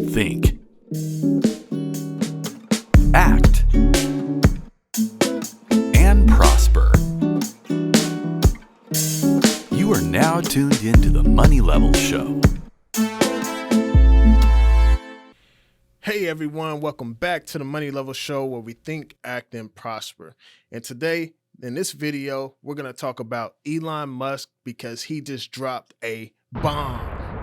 think, act, and prosper. You are now tuned into the Money Level Show. Hey everyone, welcome back to the Money Level Show where we think, act, and prosper. And today, in this video, we're going to talk about Elon Musk because he just dropped a bomb.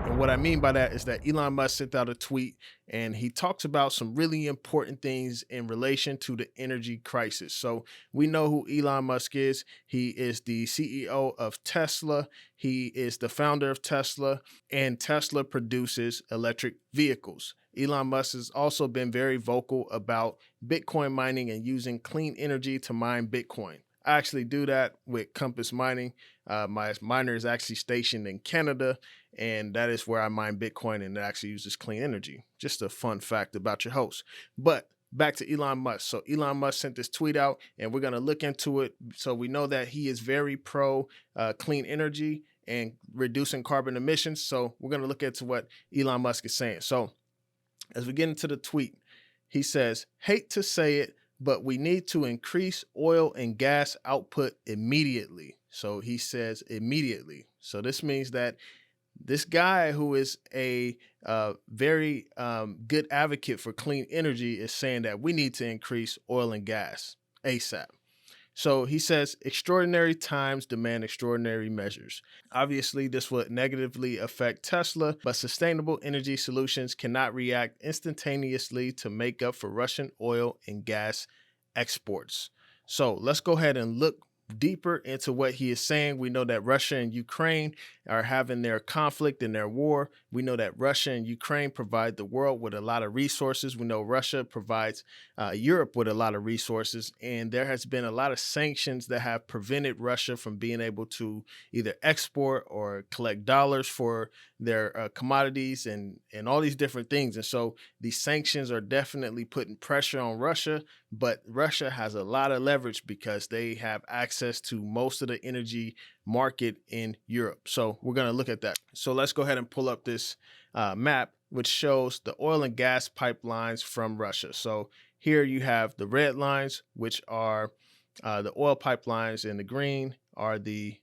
And what I mean by that is that Elon Musk sent out a tweet and he talks about some really important things in relation to the energy crisis. So we know who Elon Musk is. He is the CEO of Tesla. He is the founder of Tesla, and Tesla produces electric vehicles. Elon Musk has also been very vocal about Bitcoin mining and using clean energy to mine Bitcoin. I actually do that with Compass Mining. My miner is actually stationed in Canada, and that is where I mine Bitcoin, and it actually uses clean energy. Just a fun fact about your host. But back to Elon Musk. So Elon Musk sent this tweet out, and we're going to look into it. So we know that he is very pro clean energy and reducing carbon emissions. So we're going to look into what Elon Musk is saying. So as we get into the tweet, he says, "Hate to say it, but we need to increase oil and gas output immediately." So he says immediately. So this means that this guy who is a very good advocate for clean energy is saying that we need to increase oil and gas ASAP. So he says, extraordinary times demand extraordinary measures. Obviously, this would negatively affect Tesla, but sustainable energy solutions cannot react instantaneously to make up for Russian oil and gas exports. So let's go ahead and look deeper into what he is saying. We know that Russia and Ukraine are having their conflict and their war. We know that Russia and Ukraine provide the world with a lot of resources. We know Russia provides Europe with a lot of resources, and there has been a lot of sanctions that have prevented Russia from being able to either export or collect dollars for their commodities and all these different things. And so these sanctions are definitely putting pressure on Russia, but Russia has a lot of leverage because they have access to most of the energy market in Europe. So we're going to look at that. So let's go ahead and pull up this map, which shows the oil and gas pipelines from Russia. So here you have the red lines, which are the oil pipelines, and the green are the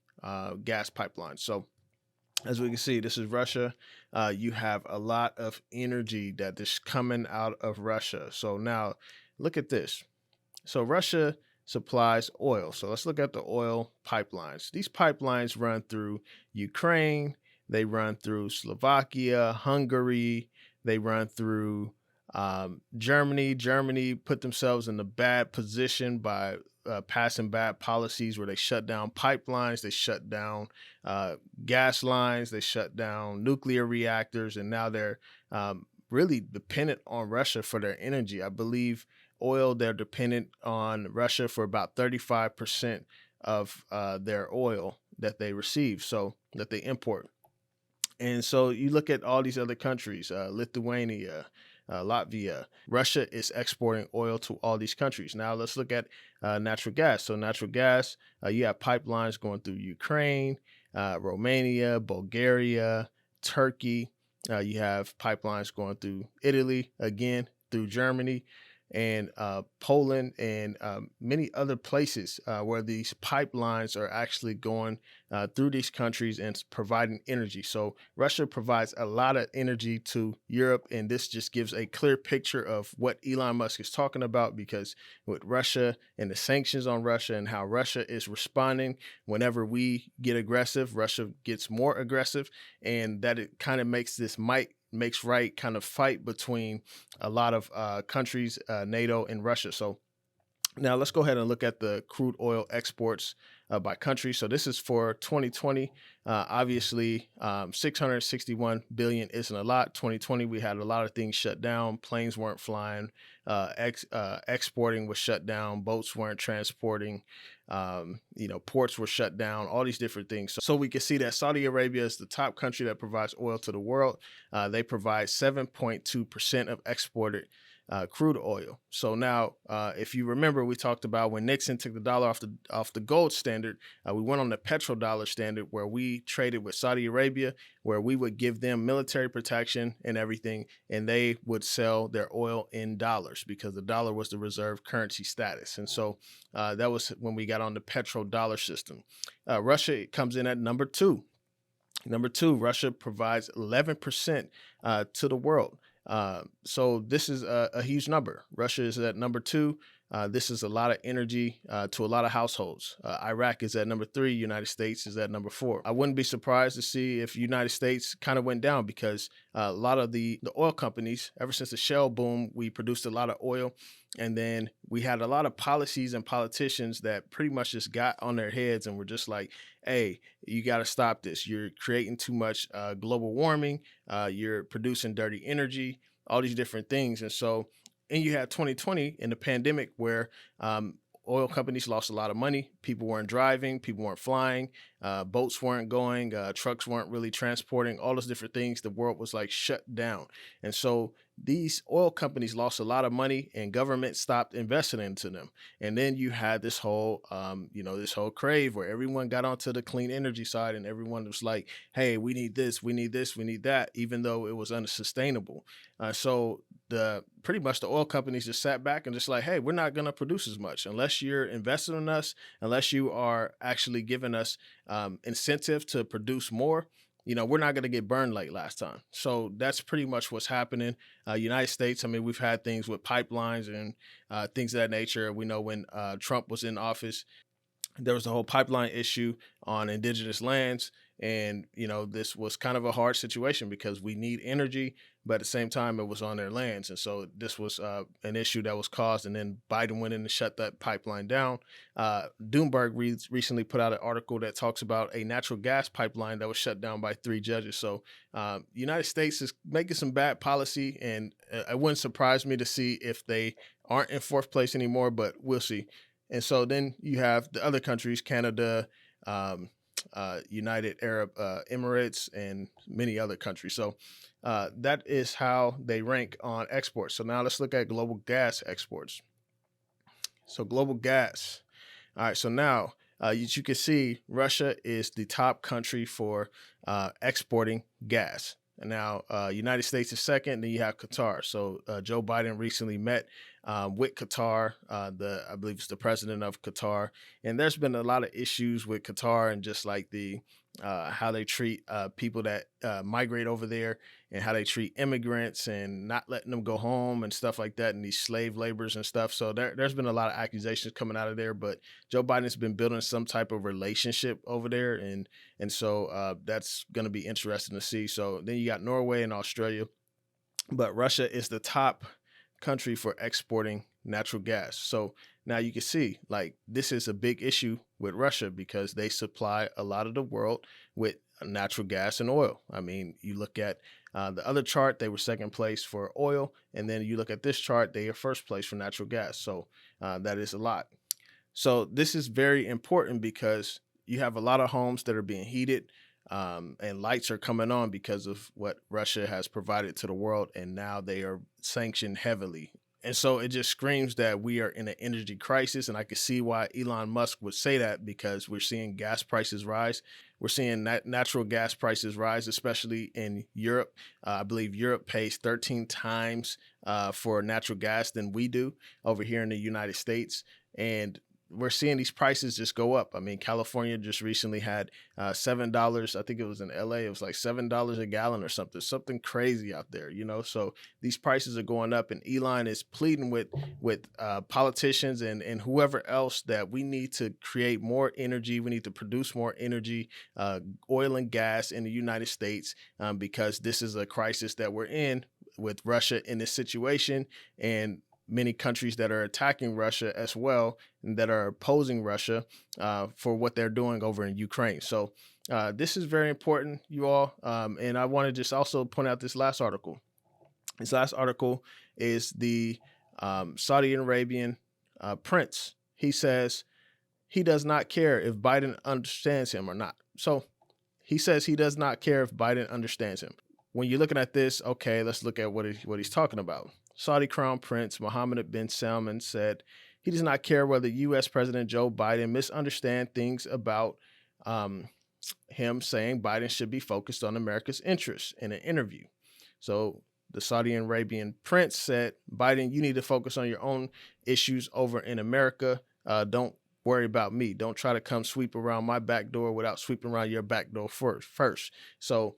gas pipelines. So as we can see, this is Russia. You have a lot of energy that is coming out of Russia. So now look at this. So Russia supplies oil. So let's look at the oil pipelines. These pipelines run through Ukraine. They run through Slovakia, Hungary. They run through Germany. Germany put themselves in a bad position by passing bad policies where they shut down pipelines, they shut down gas lines, they shut down nuclear reactors, and now they're really dependent on Russia for their energy. I believe oil, they're dependent on Russia for about 35% of their oil that they receive, so that they import. And so you look at all these other countries, Lithuania, Latvia. Russia is exporting oil to all these countries. Now let's look at natural gas. So natural gas, you have pipelines going through Ukraine, Romania, Bulgaria, Turkey. You have pipelines going through Italy, again, through Germany, and Poland, and many other places where these pipelines are actually going through these countries and providing energy. So Russia provides a lot of energy to Europe, and this just gives a clear picture of what Elon Musk is talking about, because with Russia and the sanctions on Russia and how Russia is responding, whenever we get aggressive, Russia gets more aggressive, and that it kind of makes this makes right kind of fight between a lot of countries, NATO and Russia. So now let's go ahead and look at the crude oil exports by country. So this is for 2020. Obviously, 661 billion isn't a lot. 2020, we had a lot of things shut down. Planes weren't flying. Exporting was shut down. Boats weren't transporting. Ports were shut down. All these different things. So we can see that Saudi Arabia is the top country that provides oil to the world. They provide 7.2% of exported crude oil. So now, if you remember, we talked about when Nixon took the dollar off the gold standard, we went on the petrodollar standard where we traded with Saudi Arabia, where we would give them military protection and everything, and they would sell their oil in dollars because the dollar was the reserve currency status. And so that was when we got on the petrodollar system. Russia comes in at number two. Number two, Russia provides 11% to the world. So this is a huge number. Russia is at number two. This is a lot of energy to a lot of households. Iraq is at number three. United States is at number four. I wouldn't be surprised to see if United States kind of went down because a lot of the oil companies, ever since the shale boom, we produced a lot of oil. And then we had a lot of policies and politicians that pretty much just got on their heads and were just like, hey, you got to stop this. You're creating too much global warming. You're producing dirty energy, all these different things. And so, and you had 2020 in the pandemic where oil companies lost a lot of money. People weren't driving, people weren't flying, boats weren't going, trucks weren't really transporting, all those different things. The world was like shut down. And so these oil companies lost a lot of money and government stopped investing into them. And then you had this whole, this whole crave where everyone got onto the clean energy side and everyone was like, hey, we need this, we need this, we need that, even though it was unsustainable. So pretty much the oil companies just sat back and just like, hey, we're not going to produce as much unless you're investing in us, unless you are actually giving us incentive to produce more. We're not going to get burned like last time. So that's pretty much what's happening. United States, I mean, we've had things with pipelines and things of that nature. We know when Trump was in office, there was a whole pipeline issue on indigenous lands. And, this was kind of a hard situation because we need energy, but at the same time, it was on their lands. And so this was an issue that was caused. And then Biden went in and shut that pipeline down. Bloomberg recently put out an article that talks about a natural gas pipeline that was shut down by 3 judges. So United States is making some bad policy. And it wouldn't surprise me to see if they aren't in 4th place anymore, but we'll see. And so then you have the other countries, Canada, United Arab Emirates, and many other countries. So that is how they rank on exports. So now let's look at global gas exports. So global gas. All right. So now as you can see, Russia is the top country for exporting gas. And now United States is second, and then you have Qatar. So Joe Biden recently met with Qatar, I believe it's the president of Qatar. And there's been a lot of issues with Qatar and just like how they treat people that migrate over there and how they treat immigrants and not letting them go home and stuff like that, and these slave laborers and stuff. So there's been a lot of accusations coming out of there, but Joe Biden's been building some type of relationship over there. And so that's going to be interesting to see. So then you got Norway and Australia, but Russia is the top country for exporting natural gas. So now you can see like this is a big issue with Russia because they supply a lot of the world with natural gas and oil. I mean, you look at the other chart, they were second place for oil. And then you look at this chart, they are first place for natural gas. So that is a lot. So this is very important because you have a lot of homes that are being heated and lights are coming on because of what Russia has provided to the world. And now they are sanctioned heavily. And so it just screams that we are in an energy crisis. And I can see why Elon Musk would say that because we're seeing gas prices rise. We're seeing natural gas prices rise, especially in Europe. I believe Europe pays 13 times for natural gas than we do over here in the United States. And we're seeing these prices just go up. I mean, California just recently had $7. I think it was in LA. It was like $7 a gallon or something crazy out there, So these prices are going up, and Elon is pleading with politicians and whoever else that we need to create more energy. We need to produce more energy, oil and gas in the United States, because this is a crisis that we're in with Russia in this situation, and many countries that are attacking Russia as well, and that are opposing Russia for what they're doing over in Ukraine. So this is very important, you all. And I want to just also point out this last article. This last article is the Saudi Arabian prince. He says he does not care if Biden understands him or not. So he says he does not care if Biden understands him. When you're looking at this, okay, let's look at what he's talking about. Saudi Crown Prince Mohammed bin Salman said he does not care whether U.S. President Joe Biden misunderstands things about him, saying Biden should be focused on America's interests in an interview. So the Saudi Arabian prince said, Biden, you need to focus on your own issues over in America. Don't worry about me. Don't try to come sweep around my back door without sweeping around your back door first. So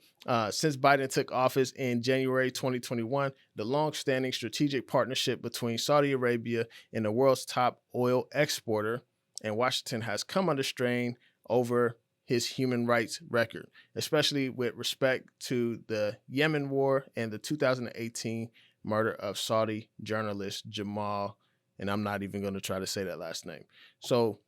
since Biden took office in January 2021, the long-standing strategic partnership between Saudi Arabia and the world's top oil exporter and Washington has come under strain over his human rights record, especially with respect to the Yemen war and the 2018 murder of Saudi journalist Jamal, and I'm not even going to try to say that last name. So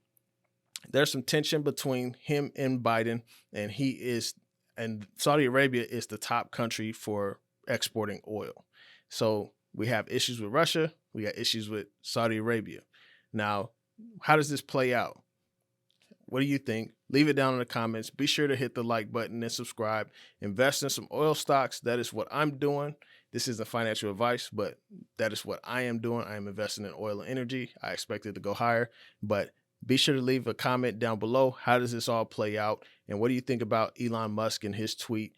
there's some tension between him and Biden, and Saudi Arabia is the top country for exporting oil. So we have issues with Russia, we got issues with Saudi Arabia. Now, how does this play out? What do you think? Leave it down in the comments. Be sure to hit the like button and subscribe. Invest in some oil stocks. That is what I'm doing. This isn't financial advice, but that is what I am doing. I am investing in oil and energy. I expect it to go higher, but be sure to leave a comment down below. How does this all play out? And what do you think about Elon Musk and his tweet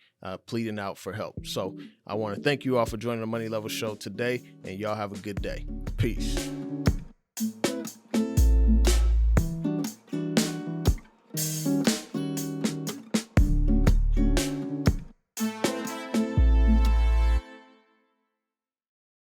pleading out for help? So I want to thank you all for joining the Money Level Show today, and y'all have a good day. Peace.